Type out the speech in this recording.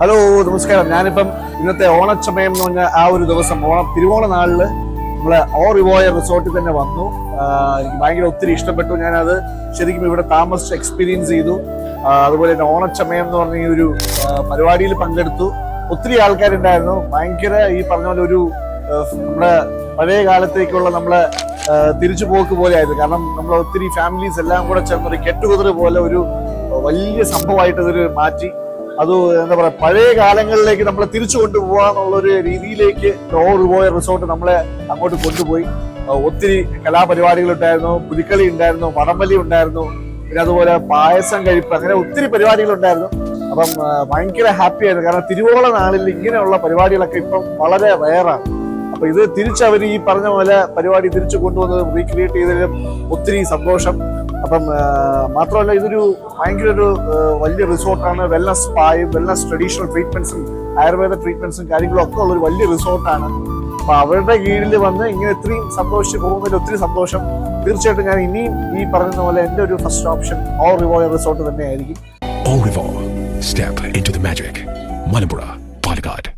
Hello നമസ്കാരം. ഞാനിപ്പം ഇന്നത്തെ ഓണച്ചമയം എന്ന് പറഞ്ഞ ആ ഒരു ദിവസം തിരുവോണ നാളില് നമ്മളെ ഓറിവോയ റിസോർട്ടിൽ തന്നെ വന്നു. എനിക്ക് ഭയങ്കര ഒത്തിരി ഇഷ്ടപ്പെട്ടു. ഞാനത് ശരിക്കും ഇവിടെ താമസിച്ച് എക്സ്പീരിയൻസ് ചെയ്തു. അതുപോലെ തന്നെ ഓണച്ചമയം എന്ന് പറഞ്ഞ ഈ ഒരു പരിപാടിയിൽ പങ്കെടുത്തു. ഒത്തിരി ആൾക്കാരുണ്ടായിരുന്നു. ഭയങ്കര ഈ പറഞ്ഞ പോലെ ഒരു നമ്മുടെ പഴയ കാലത്തേക്കുള്ള നമ്മളെ തിരിച്ചുപോക്ക് പോലെ ആയിരുന്നു. കാരണം നമ്മൾ ഒത്തിരി ഫാമിലീസ് എല്ലാം കൂടെ ചേർന്നൊരു കെട്ടുകുതിർ പോലെ ഒരു വലിയ സംഭവമായിട്ട് ഇതൊരു മാറ്റി. അത് എന്താ പറയാ, പഴയ കാലങ്ങളിലേക്ക് നമ്മളെ തിരിച്ചു കൊണ്ടുപോകാന്നുള്ളൊരു രീതിയിലേക്ക് ഓറിവോയ റിസോർട്ട് നമ്മളെ അങ്ങോട്ട് കൊണ്ടുപോയി. ഒത്തിരി കലാപരിപാടികൾ ഉണ്ടായിരുന്നു, പുലിക്കളി ഉണ്ടായിരുന്നു, വടംവലി ഉണ്ടായിരുന്നു, പിന്നെ അതുപോലെ പായസം കഴിപ്പ്, അങ്ങനെ ഒത്തിരി പരിപാടികൾ ഉണ്ടായിരുന്നു. അപ്പം ഭയങ്കര ഹാപ്പി ആയിരുന്നു. കാരണം തിരുവോണ നാളിൽ ഇങ്ങനെയുള്ള പരിപാടികളൊക്കെ ഇപ്പം വളരെ റെയറാണ്. അപ്പൊ ഇത് തിരിച്ചവർ ഈ പറഞ്ഞ പോലെ പരിപാടി തിരിച്ചു കൊണ്ടുവന്നത് റീക്രിയേറ്റ് ചെയ്തതിലും ഒത്തിരി സന്തോഷം. അപ്പം മാത്രമല്ല, ഇതൊരു ഭയങ്കര ഒരു വലിയ റിസോർട്ടാണ്. വെൽനസ് സ്പായും വെൽനസ് ട്രഡീഷണൽ ട്രീറ്റ്മെന്റ്സും ആയുർവേദ ട്രീറ്റ്മെന്റ്സും കാര്യങ്ങളും ഒക്കെ ഉള്ളൊരു വലിയ റിസോർട്ടാണ്. അപ്പൊ അവരുടെ കീഴിൽ വന്ന് ഇങ്ങനെ ഇത്രയും സന്തോഷിച്ച് പോകുന്നതിൽ ഒത്തിരി സന്തോഷം. തീർച്ചയായിട്ടും ഞാൻ ഇനിയും ഈ പറയുന്ന പോലെ എൻ്റെ ഒരു ഫസ്റ്റ് ഓപ്ഷൻ ഓറിവോയ റിസോർട്ട് തന്നെ ആയിരിക്കും. Step into the magic. Malapura, Palakkadan.